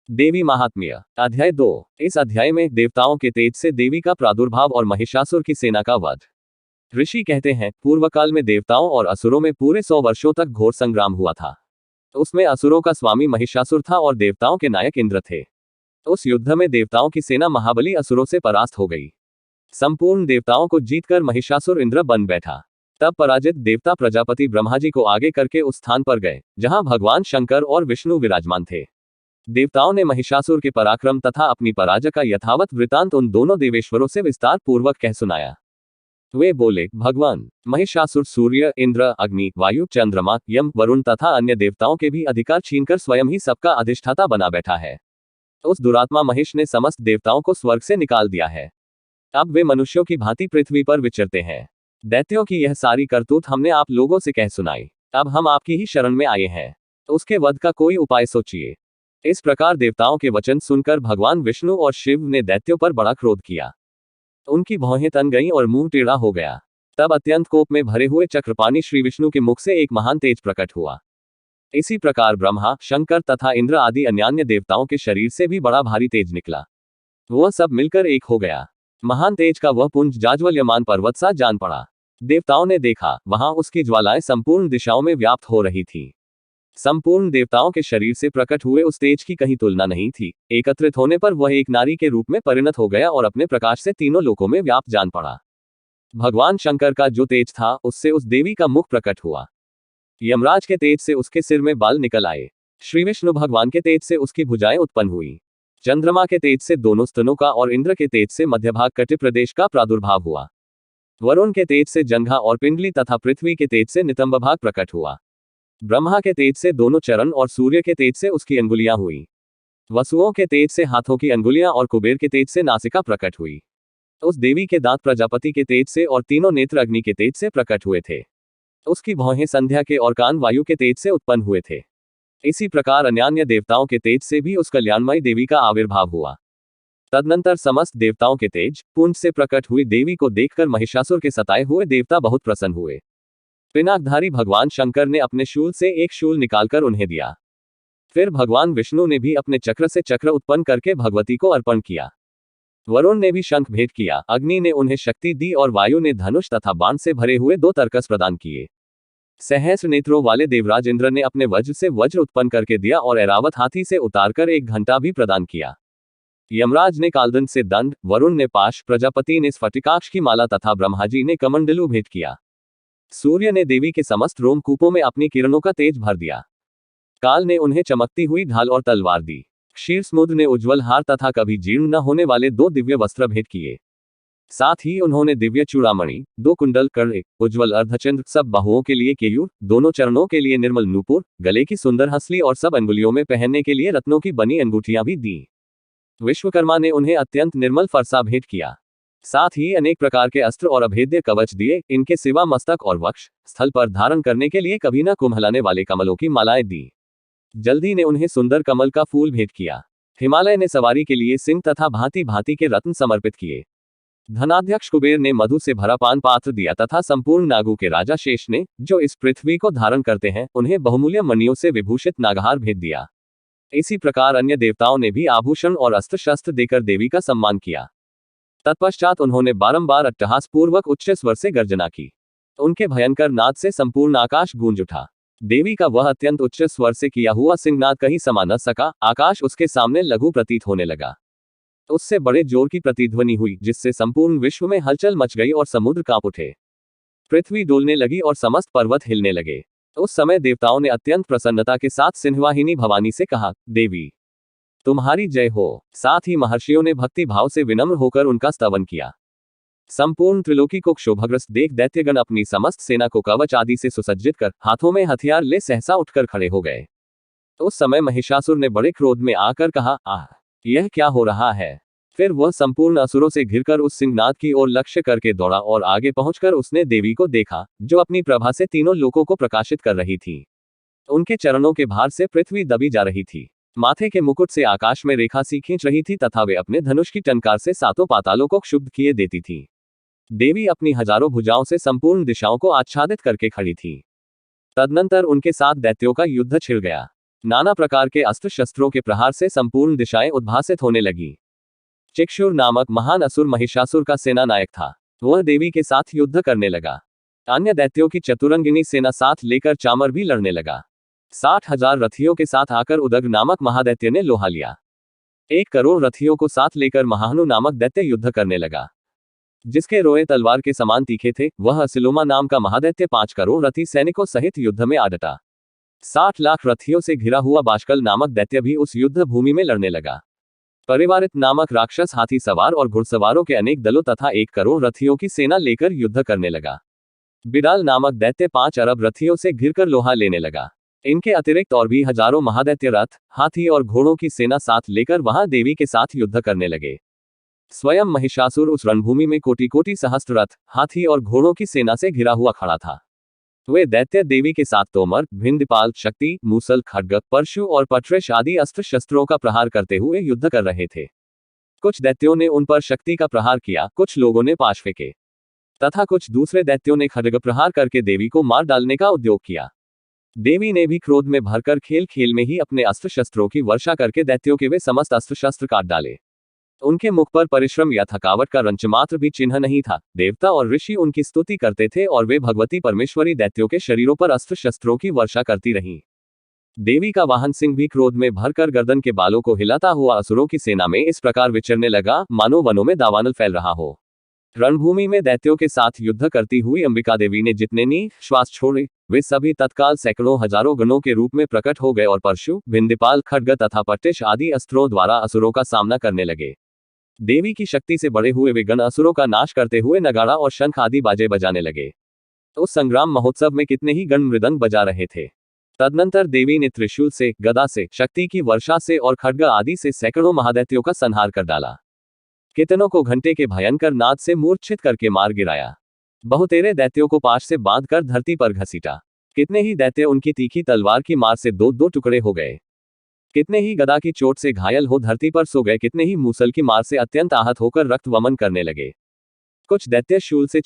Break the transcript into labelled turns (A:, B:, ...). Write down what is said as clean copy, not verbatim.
A: देवी महात्म्य अध्याय 2। इस अध्याय में देवताओं के तेज से देवी का प्रादुर्भाव और महिषासुर की सेना का वध। ऋषि कहते हैं, पूर्व काल में देवताओं और असुरों में पूरे 100 वर्षों तक घोर संग्राम हुआ था। उसमें असुरों का स्वामी महिषासुर था और देवताओं के नायक इंद्र थे। उस युद्ध में देवताओं की सेना महाबली असुरों से परास्त हो गई। संपूर्ण देवताओं को जीतकर महिषासुर इंद्र बन बैठा। तब पराजित देवता प्रजापति ब्रह्मा जी को आगे करके उस स्थान पर गए जहां भगवान शंकर और विष्णु विराजमान थे। देवताओं ने महिषासुर के पराक्रम तथा अपनी पराजय का यथावत वृतांत उन दोनों देवेश्वरों से विस्तार पूर्वक कह सुनाया। वे बोले, भगवान, महिषासुर सूर्य, इंद्र, अग्नि, वायु, चंद्रमा, यम, वरुण तथा अन्य देवताओं के भी अधिकार छीनकर स्वयं ही सबका अधिष्ठाता बना बैठा है। उस दुरात्मा महिष ने समस्त देवताओं को स्वर्ग से निकाल दिया है। अब वे मनुष्यों की भांति पृथ्वी पर विचरते हैं। दैत्यों की यह सारी करतूत हमने आप लोगों से कह सुनाई। अब हम आपकी ही शरण में आए हैं, तो उसके वध का कोई उपाय सोचिए। इस प्रकार देवताओं के वचन सुनकर भगवान विष्णु और शिव ने दैत्यों पर बड़ा क्रोध किया। उनकी भौहें तन गईं और मुंह टेढ़ा हो गया। तब अत्यंत कोप में भरे हुए चक्रपाणी श्री विष्णु के मुख से एक महान तेज प्रकट हुआ। इसी प्रकार ब्रह्मा, शंकर तथा इंद्र आदि अन्यान्य देवताओं के शरीर से भी बड़ा भारी तेज निकला। वह सब मिलकर एक हो गया। महान तेज का वह पुंज जाज्वल्यमान पर्वत सा जान पड़ा। देवताओं ने देखा, वहां उसकी ज्वालाएं संपूर्ण दिशाओं में व्याप्त हो रही थी। संपूर्ण देवताओं के शरीर से प्रकट हुए उस तेज की कहीं तुलना नहीं थी। एकत्रित होने पर वह एक नारी के रूप में परिणत हो गया और अपने प्रकाश से तीनों लोकों में व्याप्त जान पड़ा। भगवान शंकर का जो तेज था उससे उस देवी का मुख प्रकट हुआ। यमराज के तेज से उसके सिर में बाल निकल आए। श्री विष्णु भगवान के तेज से उसकी भुजाएं उत्पन्न हुई। चंद्रमा के तेज से दोनों स्तनों का और इंद्र के तेज से मध्यभाग कटि प्रदेश का प्रादुर्भाव हुआ। वरुण के तेज से जंघा और पिंडली तथा पृथ्वी के तेज से नितंब भाग प्रकट हुआ। ब्रह्मा के तेज से दोनों चरण और सूर्य के तेज से उसकी अंगुलियां हुई। वसुओं के तेज से हाथों की अंगुलियां और कुबेर के तेज से नासिका प्रकट हुई। उस देवी के दांत प्रजापति के तेज से और तीनों नेत्र अग्नि के तेज से प्रकट हुए थे। उसकी भौहें संध्या के और कान वायु के तेज से उत्पन्न हुए थे। इसी प्रकार अन्यान्य देवताओं के तेज से भी उस कल्याणमयी देवी का आविर्भाव हुआ। तदनंतर समस्त देवताओं के तेज पुंज से प्रकट हुई देवी को देखकर महिषासुर के सताए हुए देवता बहुत प्रसन्न हुए। पिनाकधारी भगवान शंकर ने अपने शूल से एक शूल निकालकर उन्हें दिया। फिर भगवान विष्णु ने भी अपने चक्र से चक्र उत्पन्न करके भगवती को अर्पण किया। वरुण ने भी शंख भेंट किया। अग्नि ने उन्हें शक्ति दी और वायु ने धनुष तथा बाण से भरे हुए 2 तरकस प्रदान किए। सहस्र नेत्रों वाले देवराज इंद्र ने अपने वज्र से वज्र उत्पन्न करके दिया और ऐरावत हाथी से उतारकर एक घंटा भी प्रदान किया। यमराज ने कालदंड से दंड, वरुण ने पाश, प्रजापति ने स्फटिकाक्ष की माला तथा ब्रह्मा जी ने कमंडलू भेंट किया। सूर्य ने देवी के समस्त रोमकूपों में अपनी किरणों का तेज भर दिया। काल ने उन्हें चमकती हुई ढाल और तलवार दी। क्षीर समुद्र ने उज्ज्वल हार तथा कभी जीर्ण न होने वाले 2 दिव्य वस्त्र भेंट किए। साथ ही उन्होंने दिव्य चूड़ामणि, 2 कुंडल, कर्ण, उज्ज्वल अर्धचंद्र, सब बाहुओं के लिए केयूर, दोनों चरणों के लिए निर्मल नूपुर, गले की सुंदर हंसली और सब अंगुलियों में पहनने के लिए रत्नों की बनी अंगूठियां भी दी। विश्वकर्मा ने उन्हें अत्यंत निर्मल फरसा भेंट किया। साथ ही अनेक प्रकार के अस्त्र और अभेद्य कवच दिए। इनके सिवा मस्तक और वक्ष स्थल पर धारण करने के लिए कभी न कुम्हलाने वाले कमलों की मालाएं दी। जल्दी ने उन्हें सुंदर कमल का फूल भेंट किया। हिमालय ने सवारी के लिए सिंह तथा भांति भांति के रत्न समर्पित किए। धनाध्यक्ष कुबेर ने मधु से भरा पान पात्र दिया तथा संपूर्ण नागों के राजा शेष ने, जो इस पृथ्वी को धारण करते हैं, उन्हें बहुमूल्य मणियों से विभूषित नागहार भेंट दिया। इसी प्रकार अन्य देवताओं ने भी आभूषण और अस्त्र शस्त्र देकर देवी का सम्मान किया। तत्पश्चात उन्होंने बारंबार अट्टहास पूर्वक उच्च स्वर से गर्जना की। उनके भयंकर नाद से संपूर्ण आकाश गूंज उठा। देवी का वह अत्यंत उच्च स्वर से किया हुआ सिंहनाद कहीं समा न सका। आकाश उसके सामने लघु प्रतीत होने लगा। उससे बड़े जोर की प्रतिध्वनि हुई, जिससे संपूर्ण विश्व में हलचल मच गई और समुद्र कांप उठे। पृथ्वी डोलने लगी और समस्त पर्वत हिलने लगे। उस समय देवताओं ने अत्यंत प्रसन्नता के साथ सिंहवाहिनी भवानी से कहा, देवी, तुम्हारी जय हो। साथ ही महर्षियों ने भक्ति भाव से विनम्र होकर उनका स्तवन किया। संपूर्ण त्रिलोकी को क्षोभग्रस्त देख दैत्यगण अपनी समस्त सेना को कवच आदि से सुसज्जित कर हाथों में हथियार ले सहसा उठकर खड़े हो गए। उस समय महिषासुर ने बड़े क्रोध में आकर कहा, आह, यह क्या हो रहा है। फिर वह संपूर्ण असुरों से घिरकर उस सिंहनाद की ओर लक्ष्य करके दौड़ा और आगे पहुंचकर उसने देवी को देखा, जो अपनी प्रभा से तीनों लोकों को प्रकाशित कर रही थी। उनके चरणों के भार से पृथ्वी दबी जा रही थी। माथे के मुकुट से आकाश में रेखा सी खींच रही थी तथा वे अपने धनुष की टंकार से 7 पातालों को क्षुब्ध किए देती थी। देवी अपनी हजारों भुजाओं से संपूर्ण दिशाओं को आच्छादित करके खड़ी थी। तदनंतर उनके साथ दैत्यों का युद्ध छिड़ गया। नाना प्रकार के अस्त्र शस्त्रों के प्रहार से संपूर्ण दिशाएं उद्भासित होने लगी। चिक्षुर नामक महान असुर महिषासुर का सेना नायक था। वह देवी के साथ युद्ध करने लगा। अन्य दैत्यों की चतुरंगिनी सेना साथ लेकर चामर भी लड़ने लगा। 60,000 रथियों के साथ आकर उदग्र नामक महादैत्य ने लोहा लिया। 1 करोड़ रथियों को साथ लेकर महाहनु नामक दैत्य युद्ध करने लगा, जिसके रोए तलवार के समान तीखे थे। वह असिलोमा नाम का महादैत्य 5 करोड़ रथी सैनिकों सहित युद्ध में आ डटा। 60 लाख रथियों से घिरा हुआ बाष्कल नामक दैत्य भी उस युद्ध भूमि में लड़ने लगा। परिवारित नामक राक्षस हाथी सवार और घुड़सवारों के अनेक दलों तथा 1 करोड़ रथियों की सेना लेकर युद्ध करने लगा। बिडाल नामक दैत्य 5 अरब रथियों से घिरकर लोहा लेने लगा। इनके अतिरिक्त और भी हजारों महादैत्य रथ, हाथी और घोड़ों की सेना साथ लेकर वहां देवी के साथ युद्ध करने लगे। स्वयं महिषासुर उस रणभूमि में कोटि कोटि सहस्त्र रथ, हाथी और घोड़ों की सेना से घिरा हुआ खड़ा था। वे दैत्य देवी के साथ तोमर, भिंडपाल, शक्ति, मूसल, खड्ग, परशु और पटरेश आदि अस्त्र शस्त्रों का प्रहार करते हुए युद्ध कर रहे थे। कुछ दैत्यों ने उन पर शक्ति का प्रहार किया, कुछ लोगों ने पाश फेंके तथा कुछ दूसरे दैत्यों ने खड्ग प्रहार करके देवी को मार डालने का उद्योग किया। देवी ने भी क्रोध में भरकर खेल खेल में ही अपने अस्त्र शस्त्रों की वर्षा करके दैत्यों के वे समस्त अस्त्र शस्त्र काट डाले। उनके मुख पर परिश्रम या थकावट का रंचमात्र भी चिन्ह नहीं था। देवता और ऋषि उनकी स्तुति करते थे और वे भगवती परमेश्वरी दैत्यों के शरीरों पर अस्त्र शस्त्रों की वर्षा करती रहीं। देवी का वाहन सिंह भी क्रोध में भरकर गर्दन के बालों को हिलाता हुआ असुरों की सेना में इस प्रकार विचरने लगा, मानो वनों में दावानल फैल रहा हो। रणभूमि में दैत्यों के साथ युद्ध करती हुई अंबिका देवी ने जितने श्वास छोड़े, वे सभी तत्काल सैकड़ों हजारों गणों के रूप में प्रकट हो गए और परशु, भिंडपाल, खड्ग तथा पट्टिश आदि अस्त्रों द्वारा असुरों का सामना करने लगे। देवी की शक्ति से बड़े हुए वे गण असुरों का नाश करते हुए नगाड़ा और शंख आदि बाजे बजाने लगे। उस संग्राम महोत्सव में कितने ही गण मृदंग बजा रहे थे। तदनंतर देवी ने त्रिशूल से, गदा से, शक्ति की वर्षा से और खड्ग आदि से सैकड़ों महादैत्यों का संहार कर डाला। कितनों को घंटे के भयंकर नाद से मूर्छित करके मार गिराया। बहुतेरे दैत्यों को पाश से बांधकर धरती पर घसीटा। कितने ही दैत्य उनकी तीखी तलवार की मार से 2-2 टुकड़े हो गए। कितने ही गदा की चोट से घायल हो धरती पर सो गए। कितने ही मूसल की मार से अत्यंत आहत होकर रक्त वमन करने लगे। कुछ दैत्य शूल से